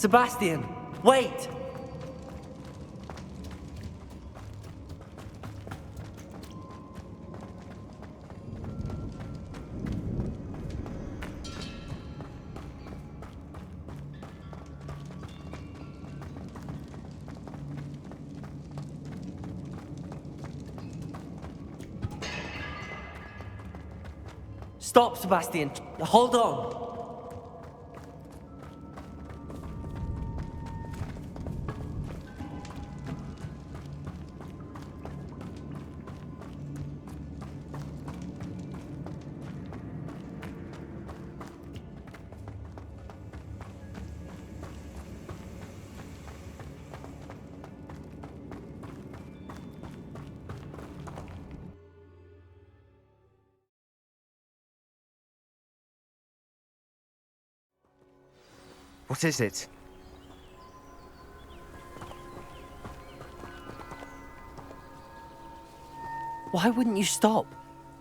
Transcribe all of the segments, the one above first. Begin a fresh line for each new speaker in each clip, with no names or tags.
Sebastian, wait! Stop, Sebastian. Hold on.
What is it?
Why wouldn't you stop?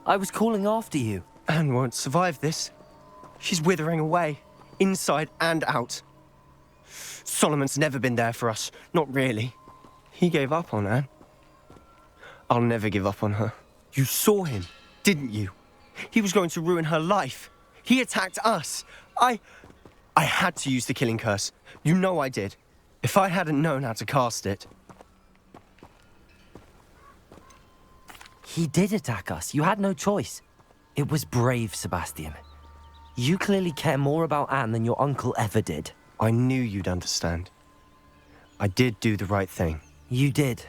I was calling after you.
Anne won't survive this. She's withering away, inside and out. Solomon's never been there for us, not really. He gave up on Anne. I'll never give up on her. You saw him, didn't you? He was going to ruin her life. He attacked us. I had to use the killing curse. You know I did. If I hadn't known how to cast it.
He did attack us. You had no choice. It was brave, Sebastian. You clearly care more about Anne than your uncle ever did.
I knew you'd understand. I did do the right thing.
You did.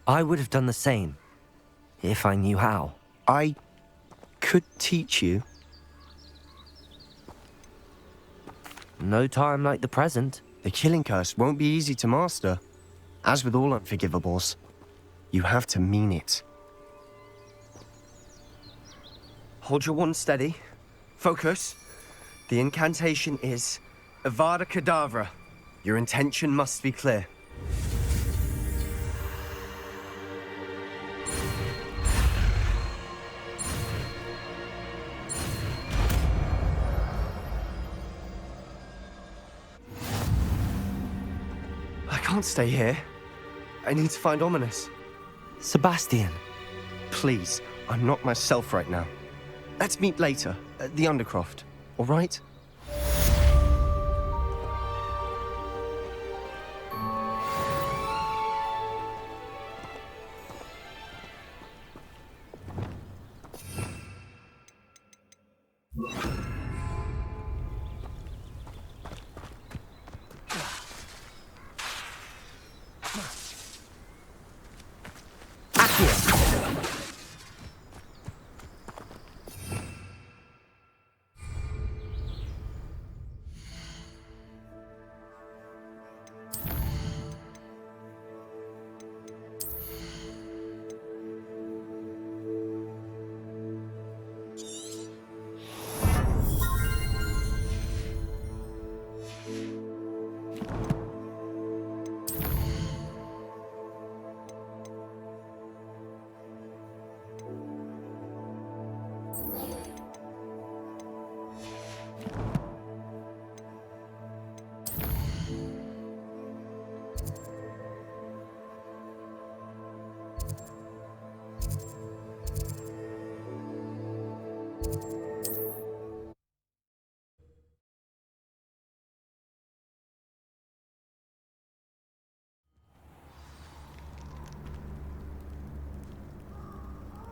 I would have done the same, if I knew how.
I could teach you.
No time like the present.
The killing curse won't be easy to master. As with all unforgivables, you have to mean it. Hold your wand steady. Focus. The incantation is Avada Kedavra. Your intention must be clear. I can't stay here. I need to find Ominous.
Sebastian.
Please, I'm not myself right now. Let's meet later at the Undercroft, all right?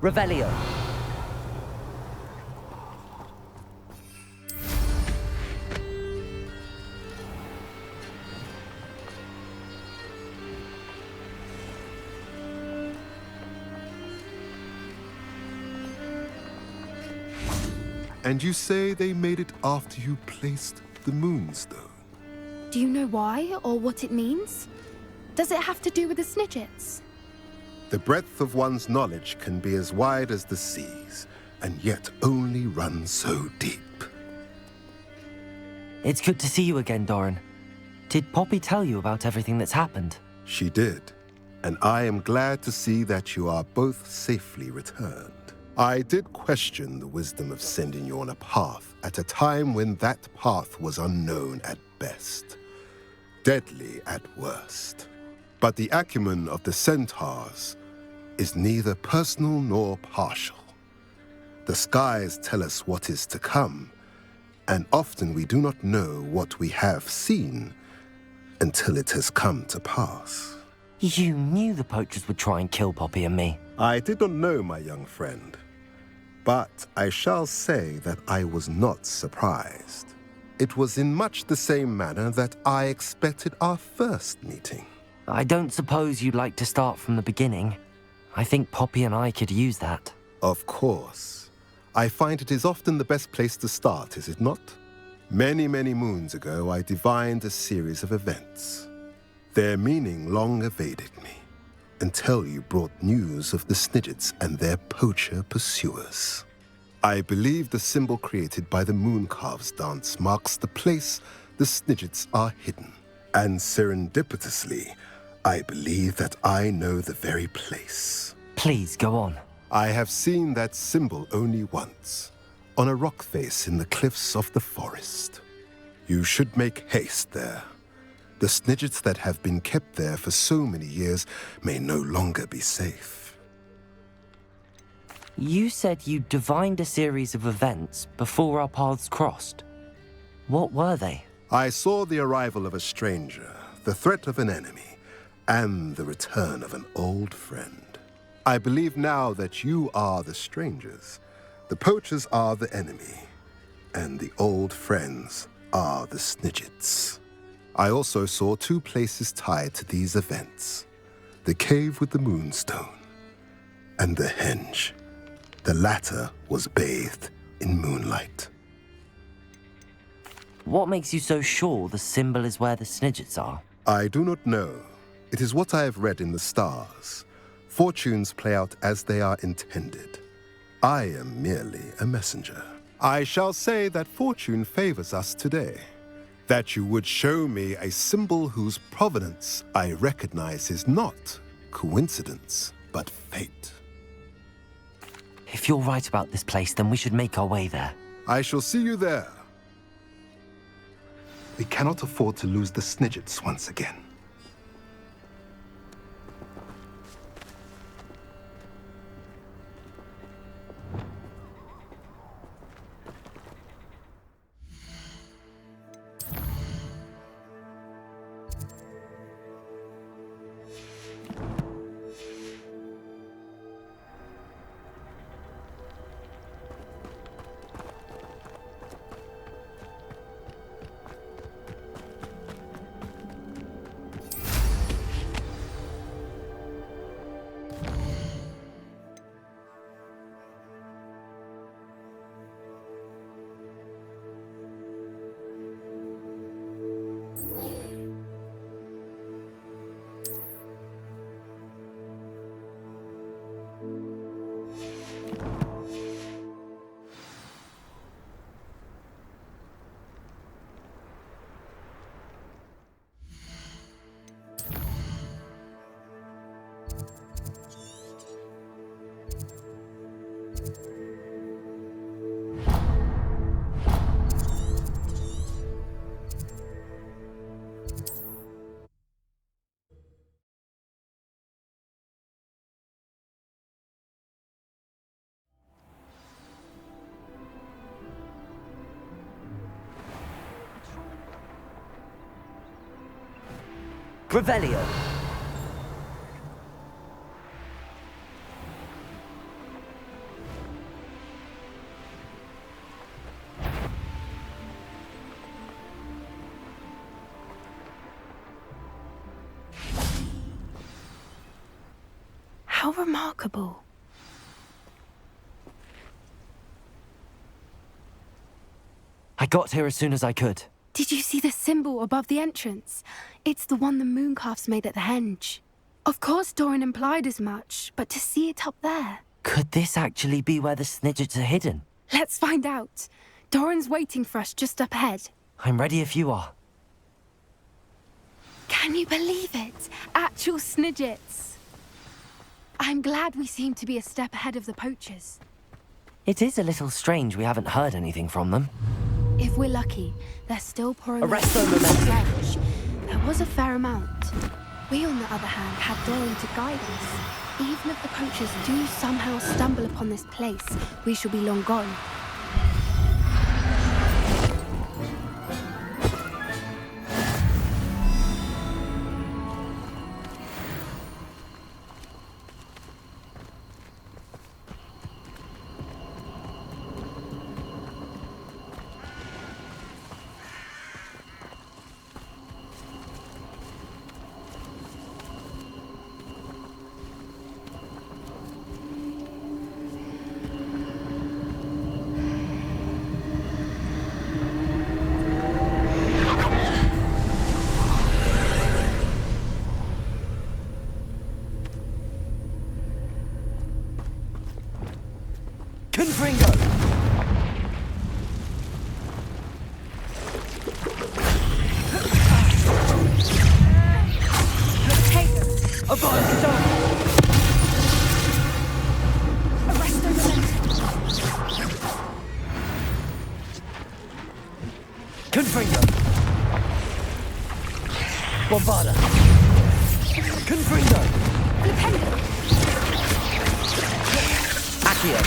Revelio.
And you say they made it after you placed the Moonstone?
Do you know why or what it means? Does it have to do with the Snidgets?
The breadth of one's knowledge can be as wide as the seas, and yet only run so deep.
It's good to see you again, Doran. Did Poppy tell you about everything that's happened?
She did, and I am glad to see that you are both safely returned. I did question the wisdom of sending you on a path at a time when that path was unknown at best. deadly at worst. But the acumen of the centaurs is neither personal nor partial. The skies tell us what is to come, and often we do not know what we have seen until it has come to pass.
You knew the poachers would try and kill Poppy and me.
I did not know, my young friend, but I shall say that I was not surprised. It was in much the same manner that I expected our first meeting.
I don't suppose you'd like to start from the beginning. I think Poppy and I could use that.
Of course. I find it is often the best place to start, is it not? Many, many moons ago, I divined a series of events. Their meaning long evaded me, until you brought news of the Snidgets and their poacher pursuers. I believe the symbol created by the Mooncalves dance marks the place the Snidgets are hidden. And serendipitously, I believe that I know the very place.
Please, go on.
I have seen that symbol only once, on a rock face in the cliffs of the forest. You should make haste there. The Snidgets that have been kept there for so many years may no longer be safe.
You said you divined a series of events before our paths crossed. What were they?
I saw the arrival of a stranger, the threat of an enemy, and the return of an old friend. I believe now that you are the strangers, the poachers are the enemy, and the old friends are the Snidgets. I also saw two places tied to these events: the cave with the moonstone and the henge. The latter was bathed in moonlight.
What makes you so sure the symbol is where the Snidgets are?
I do not know. It is what I have read in the stars. Fortunes play out as they are intended. I am merely a messenger. I shall say that fortune favors us today. That you would show me a symbol whose provenance I recognize is not coincidence, but fate.
If you're right about this place, then we should make our way there.
I shall see you there. We cannot afford to lose the Snidgets once again.
Revelio.
How remarkable.
I got here as soon as I could.
Did you see the symbol above the entrance? It's the one the Mooncalves made at the henge. Of course Doran implied as much, but to see it up there...
Could this actually be where the Snidgets are hidden?
Let's find out. Doran's waiting for us just up ahead.
I'm ready if you are.
Can you believe it? Actual Snidgets. I'm glad we seem to be a step ahead of the poachers.
It is a little strange we haven't heard anything from them.
If we're lucky, they're still pouring...
Arrest them, Memento.
There There was a fair amount. We, on the other hand, had Doran to guide us. Even if the poachers do somehow stumble upon this place, we shall be long gone.
Bombarda. Confringo.
Flipendo.
Accio.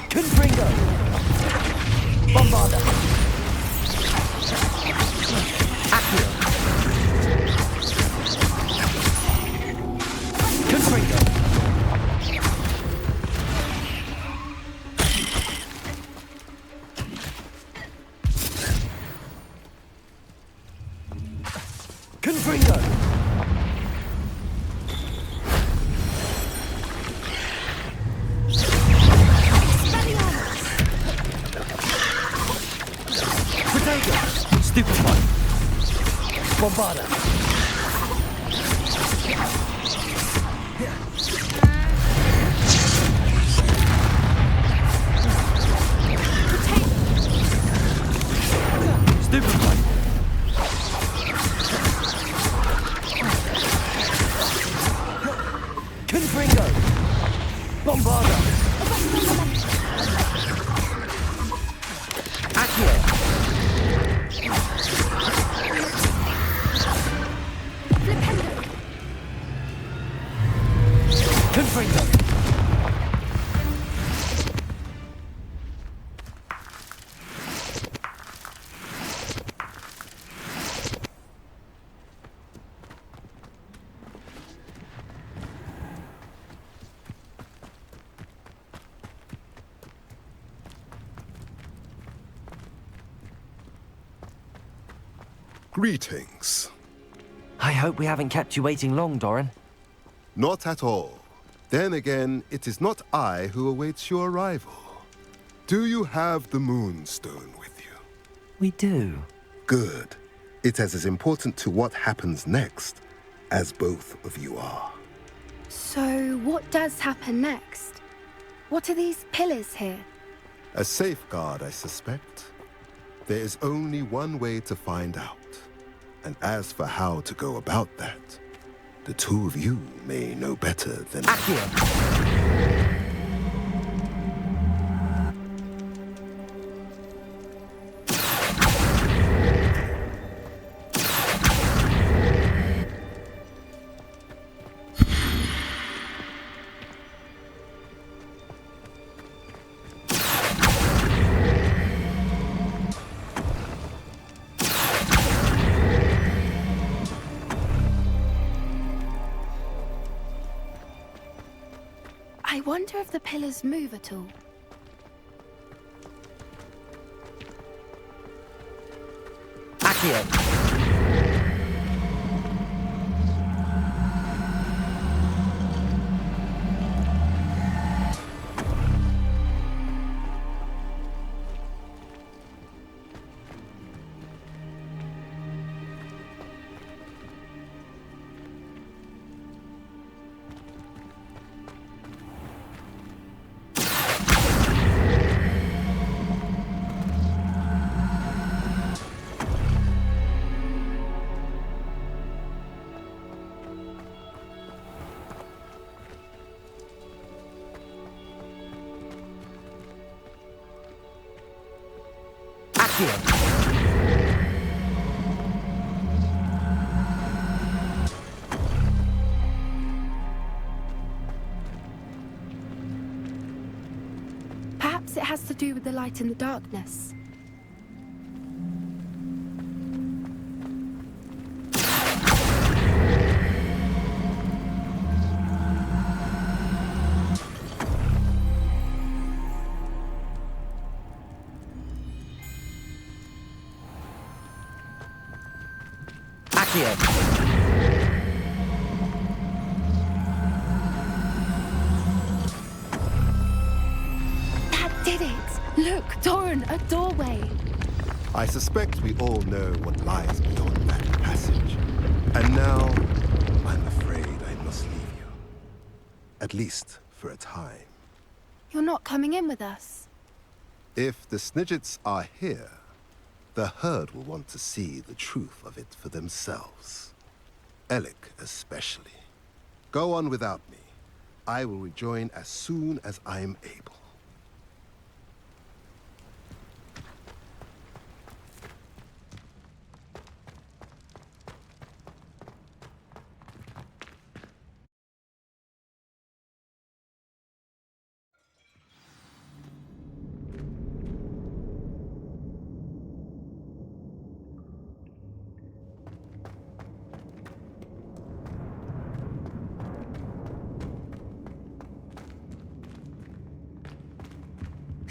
Confringo. Bombarda. Accio. Confringo. Confringo! Potato! Stupefy! Bombarda! Stupefy! Confringo! Bombarda! Accio!
Flipendo.
Confringo!
Greetings.
I hope we haven't kept you waiting long, Doran.
Not at all. Then again, it is not I who awaits your arrival. Do you have the Moonstone with you?
We do.
Good. It is as important to what happens next as both of you are.
So, what does happen next? What are these pillars here?
A safeguard, I suspect. There is only one way to find out. And as for how to go about that, the two of you may know better than
Accio!
I wonder if the pillars move at all.
Accio! Accio.
Perhaps it has to do with the light and the darkness.
Accio.
That did it! Look, Doran, a doorway.
I suspect we all know what lies beyond that passage. And now, I'm afraid I must leave you. At least for a time.
You're not coming in with us.
If the Snidgets are here, the herd will want to see the truth of it for themselves. Alec especially. Go on without me. I will rejoin as soon as I'm able.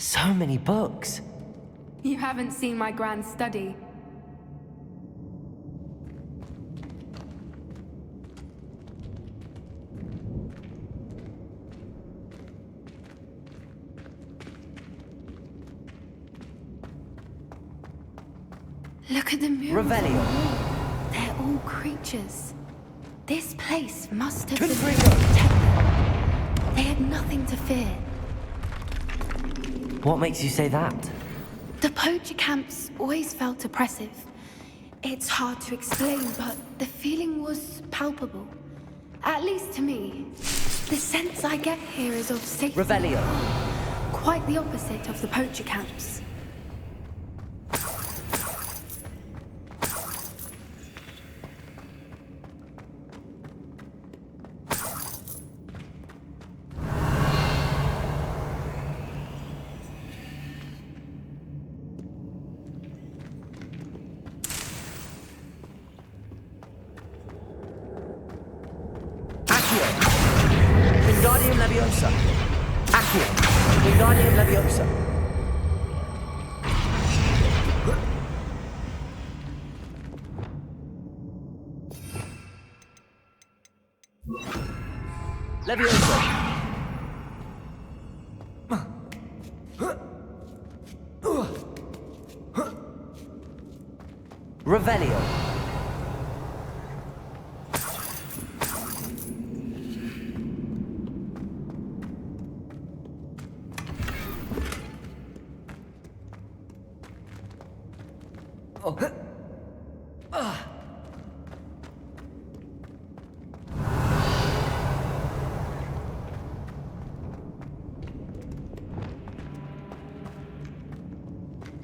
So many books.
You haven't seen my grand study. Look at the murals.
Revelio.
They're all creatures. This place must have been
Confringo.
built to protect them. They had nothing to fear.
What makes you say that?
The poacher camps always felt oppressive. It's hard to explain, but the feeling was palpable. At least to me. The sense I get here is of safety.
Revelio.
Quite the opposite of the poacher camps.
Wingardium Leviosa. Accio. Wingardium Leviosa. Leviosa. Revelio.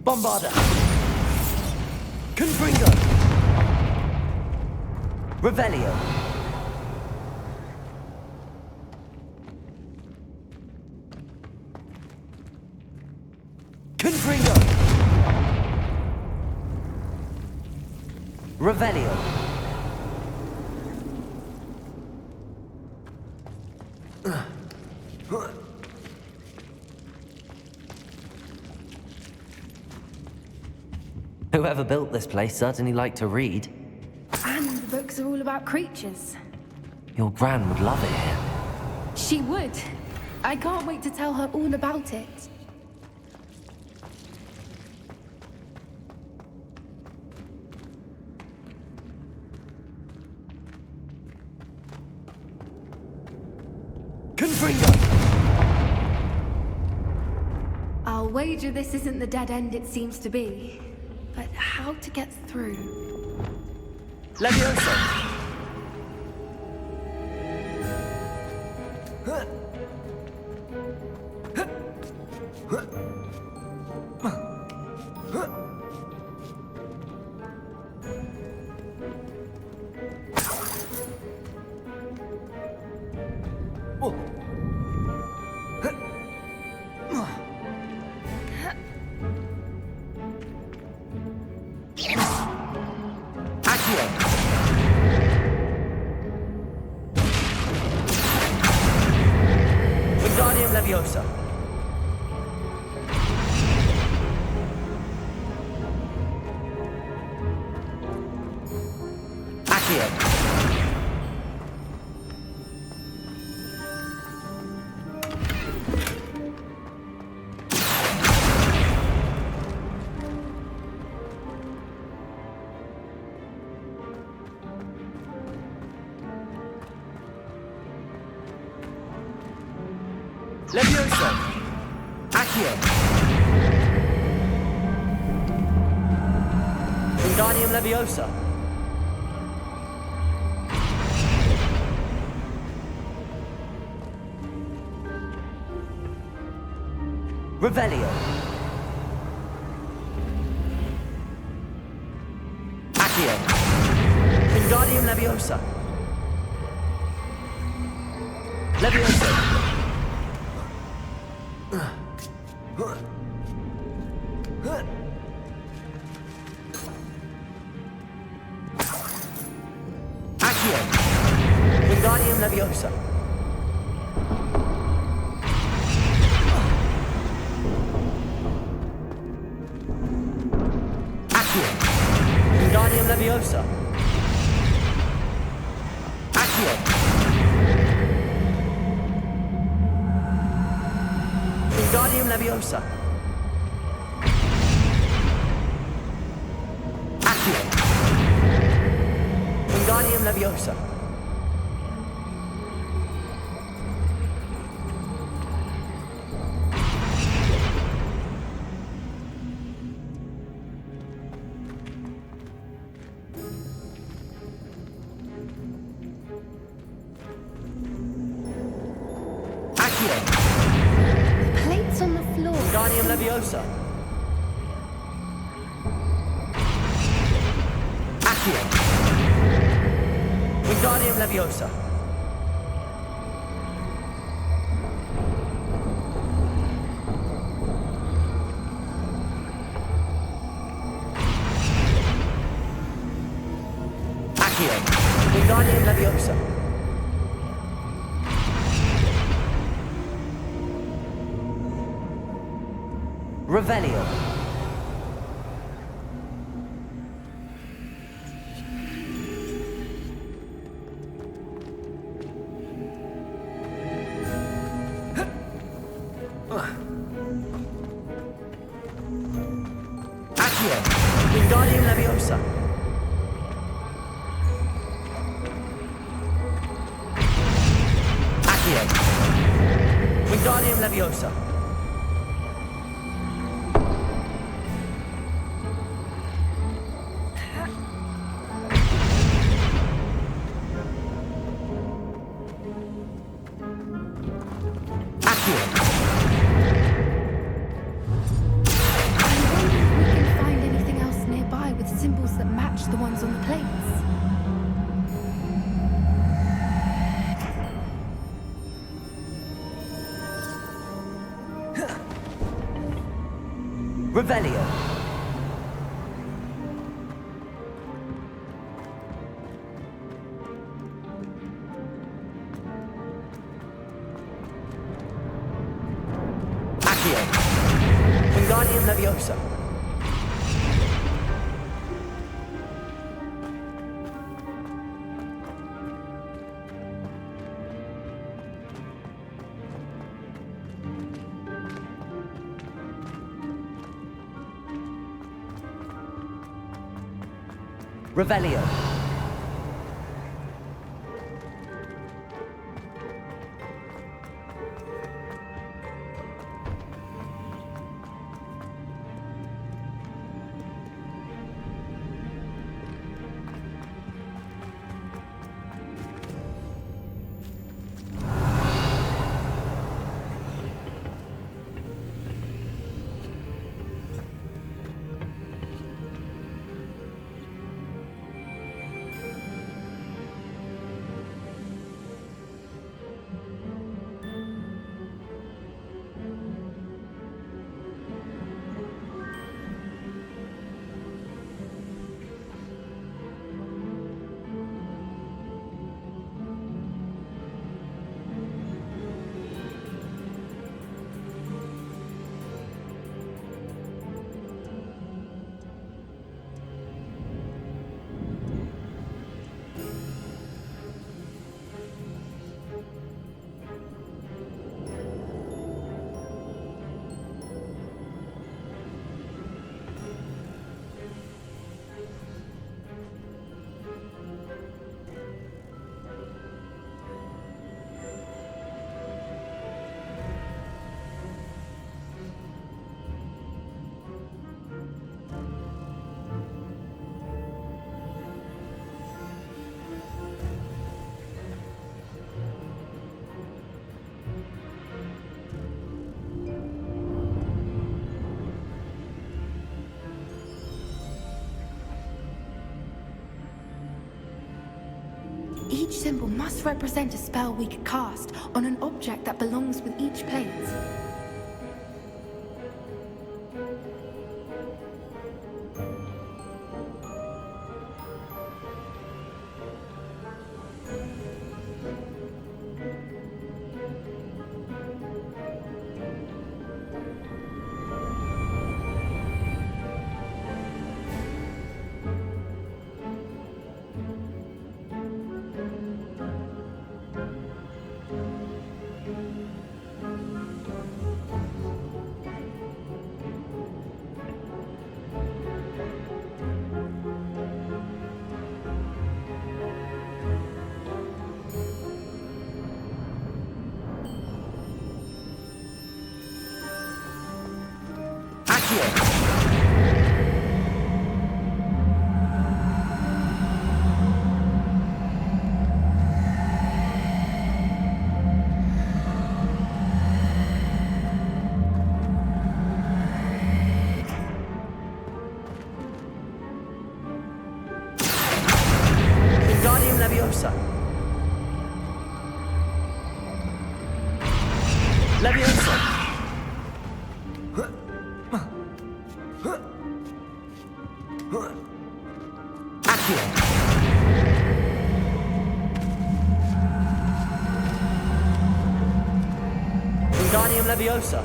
Bombarda. Confringo. Revelio. Confringo. Revelio. Whoever built this place certainly liked to read.
And the books are all about creatures.
Your Gran would love it here.
She would. I can't wait to tell her all about it.
Confringo.
I'll wager this isn't the dead end it seems to be. But how to get through?
Leviosa. Accio. Levioso. Accio. Wingardium Leviosa. Revelio. Accio. Wingardium Leviosa. Levioso. Accio. Wingardium Leviosa. Accio. Wingardium Leviosa. Accio. Wingardium Leviosa. Accio. Wingardium Leviosa. Accio.
Plates on the floor.
Wingardium Leviosa. Accio. Wingardium Leviosa. Accio. Wingardium Leviosa. Revelio. Accio. Wingardium Leviosa. Accio. Wingardium Leviosa. Accio.
I wonder if we can find anything else nearby with symbols that match the ones on the plates.
Revelio. Accio. Wingardium Leviosa. Revelio.
Each symbol must represent a spell we could cast on an object that belongs with each plate.
Leviosa. Leviosa. Accio. Wingardium Leviosa.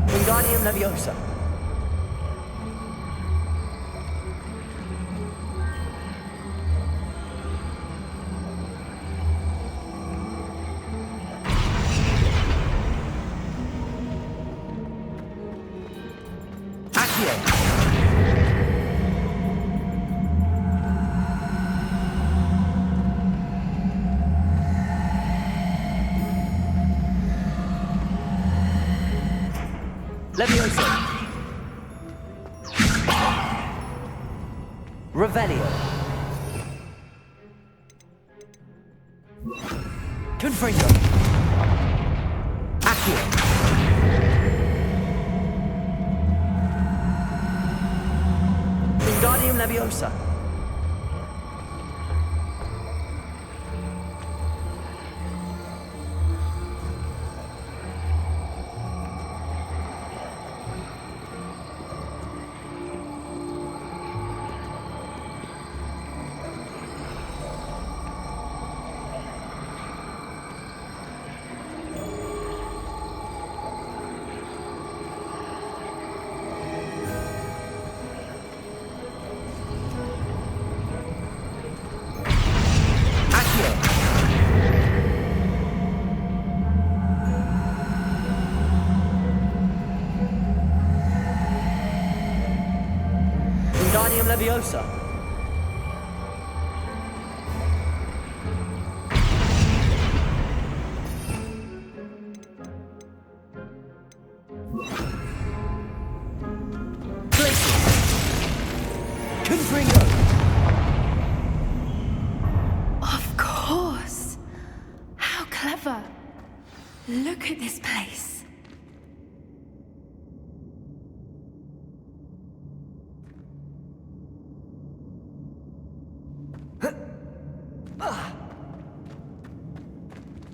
Wingardium Leviosa. Leviosa. Revelio. Confringo. Accio. Wingardium Leviosa. Wingardium Leviosa. Glacius. Confringo.
Of course. How clever. Look at this place.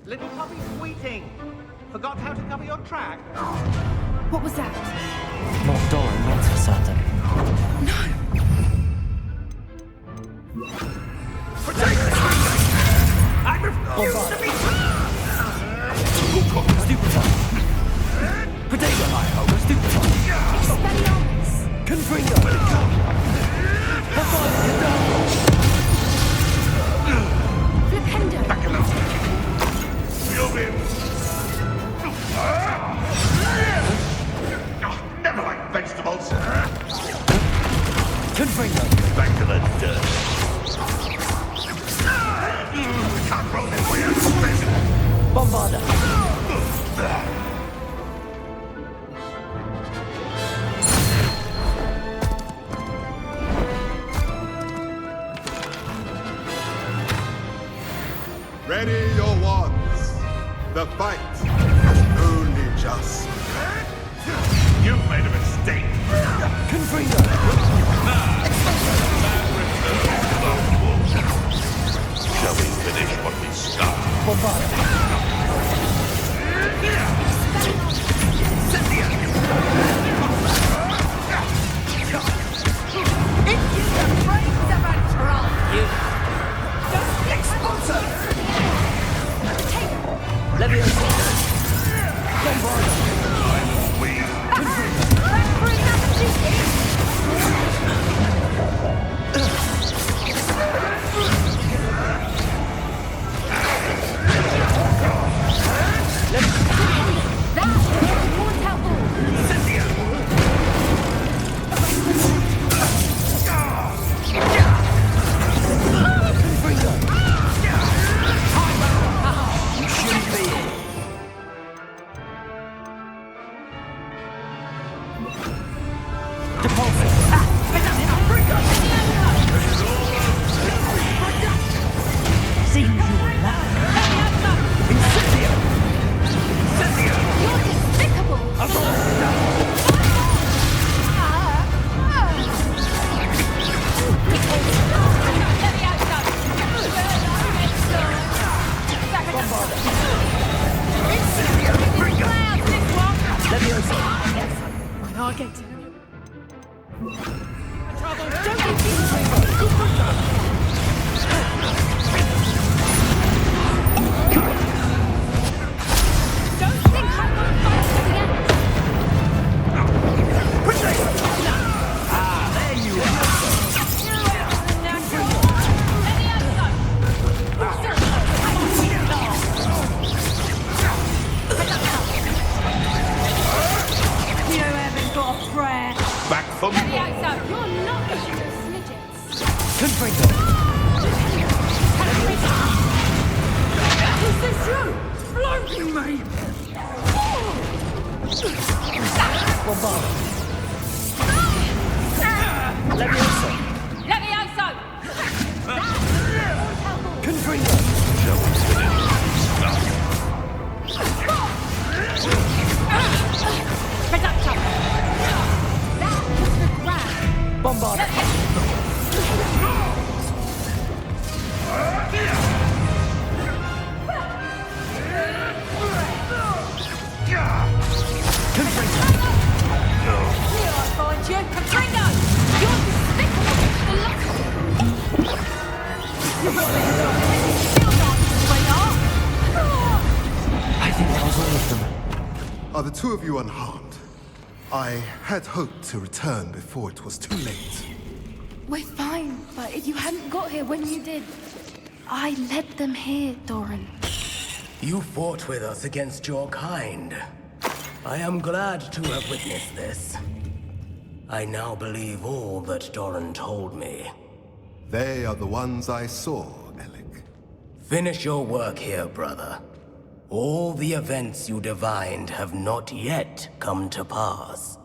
Little puppy sweeting! Forgot how to cover your track?
What was that?
Not Doran, not for certain.
No!
I refuse to be...
Stupefy. Potato. Stupefy.
Expelliarmus!
Confringo.
Flipendo!
Never like vegetables!
Confringo.
Back to the dirt! Can't roll this way!
gods! The fight has only just begun.
You've made a mistake. Shall we finish what we started? Back for more.
You're not Snidgets.
Is this you? Floating me!
Levioso!
Shall we finish?
Reducto! That was the grab.
Bombard. I think that was all of them.
Are the two of you unharmed? I had hoped to return before it was too late.
We're fine, but if you hadn't got here when you did, I led them here, Doran.
You fought with us against your kind. I am glad to have witnessed this. I now believe all that Doran told me.
They are the ones I saw, Alec.
Finish your work here, brother. All the events you divined have not yet come to pass.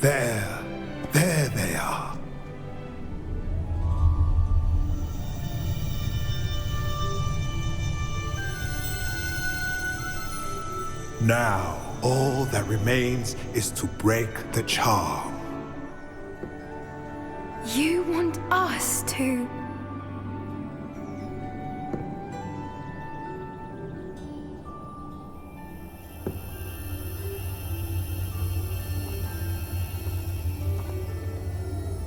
There they are. Now, all that remains is to break the charm.
You want us to...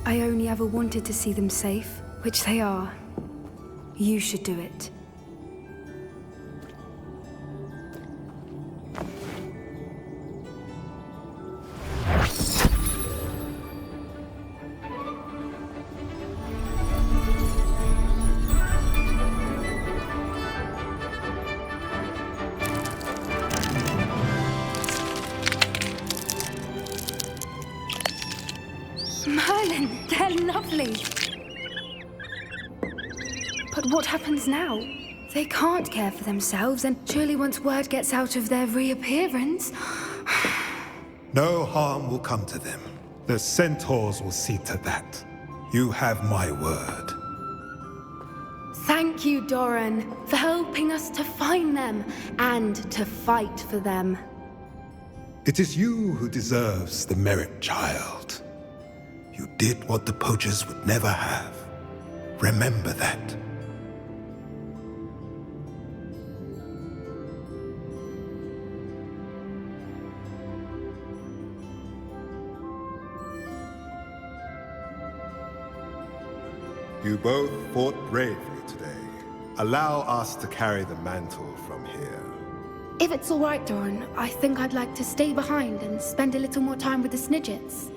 I only ever wanted to see them safe, which they are. You should do it. Merlin, they're lovely. But what happens now? They can't care for themselves, and surely once word gets out of their reappearance...
No harm will come to them. The centaurs will see to that. You have my word.
Thank you, Doran, for helping us to find them and to fight for them.
It is you who deserves the merit, child. You did what the poachers would never have. Remember that.
You both fought bravely today. Allow us to carry the mantle from here.
If it's all right, Doran, I think I'd like to stay behind and spend a little more time with the Snidgets.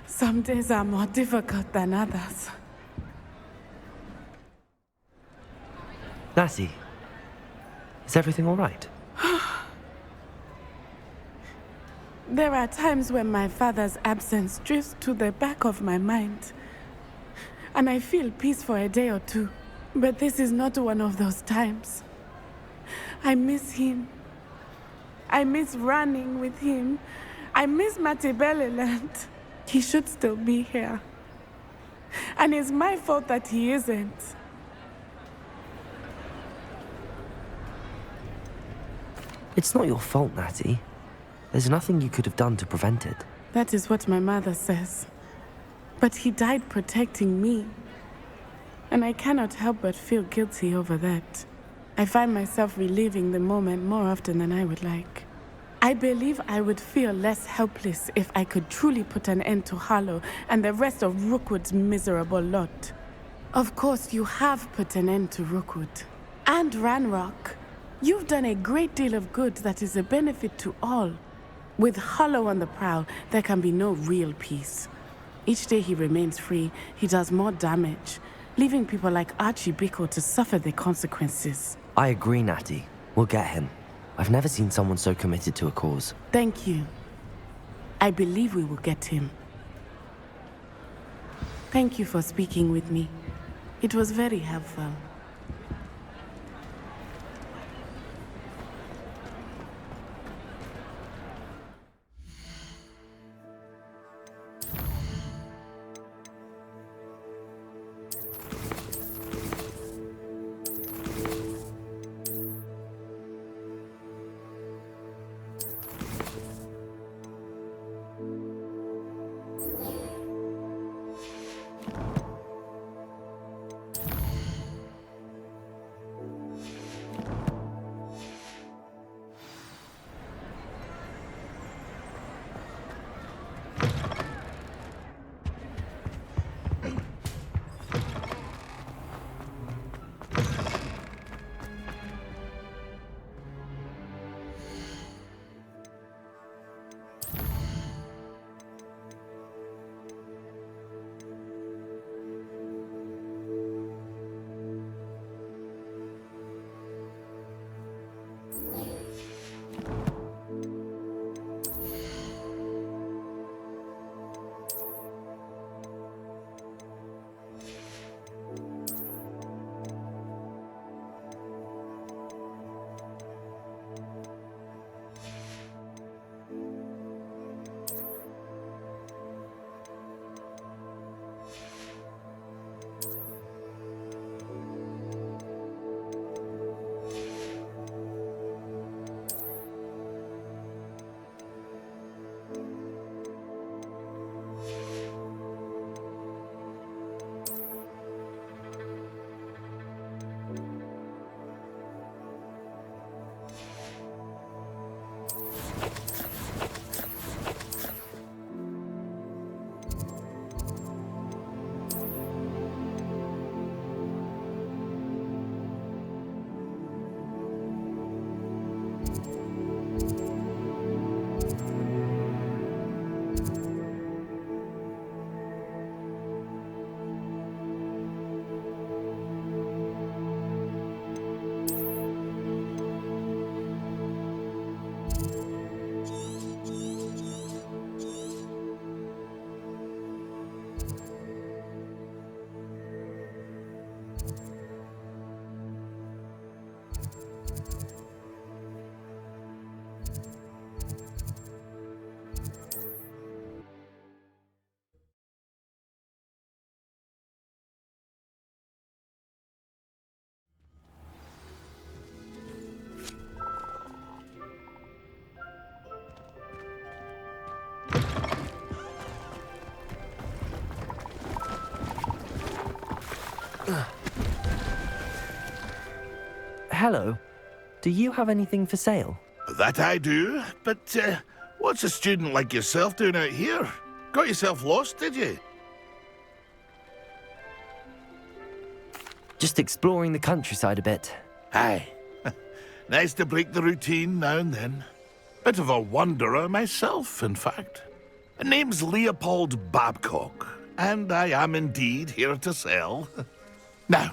Some days are more difficult than others.
Lassie, is everything all right?
There are times when my father's absence drifts to the back of my mind, and I feel peace for a day or two. But this is not one of those times. I miss him. I miss running with him. I miss Matibeleland. He should still be here. And it's my fault that he isn't.
It's not your fault, Natty. There's nothing you could have done to prevent it.
That is what my mother says. But he died protecting me. And I cannot help but feel guilty over that. I find myself reliving the moment more often than I would like. I believe I would feel less helpless if I could truly put an end to Harlow and the rest of Rookwood's miserable lot. Of course, you have put an end to Rookwood. And Ranrock. You've done a great deal of good that is a benefit to all. With Harlow on the prowl, there can be no real peace. Each day he remains free, he does more damage, leaving people like Archie Bickle to suffer the consequences.
I agree, Natty. We'll get him. I've never seen someone so committed to a cause.
Thank you. I believe we will get him. Thank you for speaking with me. It was very helpful.
Hello. Do you have anything for sale?
That I do, but what's a student like yourself doing out here? Got yourself lost, did you?
Just exploring the countryside a bit.
Aye. Nice to break the routine now and then. Bit of a wanderer myself, in fact. Name's Leopold Babcock, and I am indeed here to sell. Now,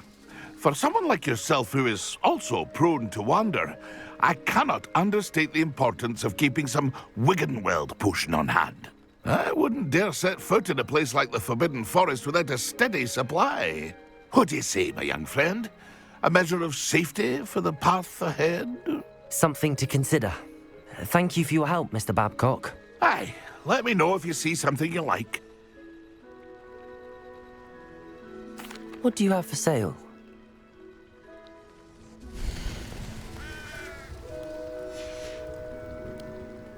for someone like yourself who is also prone to wander, I cannot understate the importance of keeping some Wiggenweld potion on hand. I wouldn't dare set foot in a place like the Forbidden Forest without a steady supply. What do you say, my young friend? A measure of safety for the path ahead?
Something to consider. Thank you for your help, Mr. Babcock.
Aye, let me know if you see something you like.
What do you have for sale?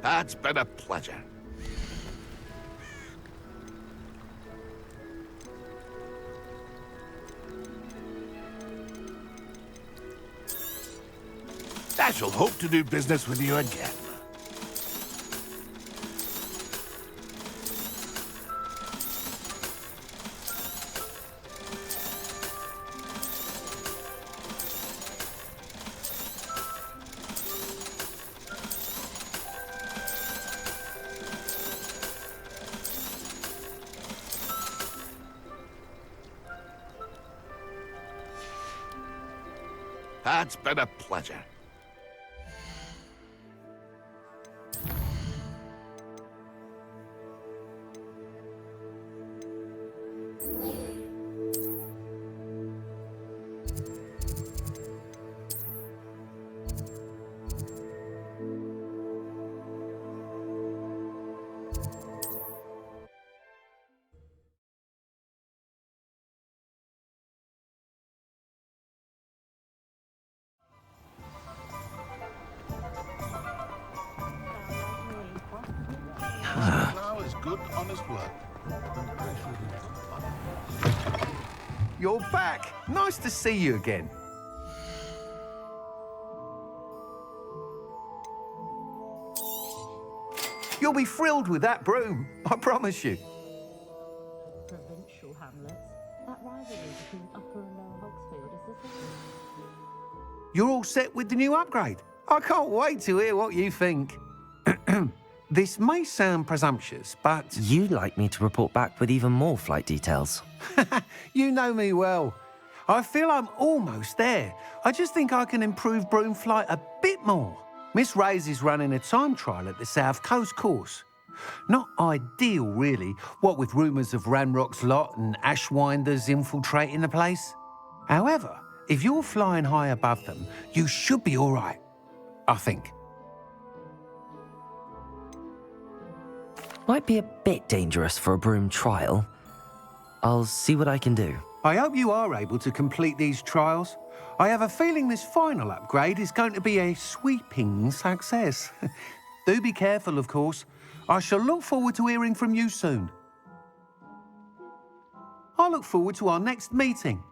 That's been a pleasure. I shall hope to do business with you again. It's been a pleasure. Now is good, honest work.
You're back. Nice to see you again. You'll be thrilled with that broom, I promise you.
Provincial hamlets. That rivalry between Upper and Lower Hogsfield is the thing.
You're all set with the new upgrade. I can't wait to hear what you think. This may sound presumptuous, but...
You'd like me to report back with even more flight details.
You know me well. I feel I'm almost there. I just think I can improve broom flight a bit more. Miss Ray's is running a time trial at the South Coast course. Not ideal, really, what with rumours of Ranrock's lot and Ashwinders infiltrating the place. However, if you're flying high above them, you should be all right, I think.
Might be a bit dangerous for a broom trial. I'll see what I can do.
I hope you are able to complete these trials. I have a feeling this final upgrade is going to be a sweeping success. Do be careful, of course. I shall look forward to hearing from you soon. I look forward to our next meeting.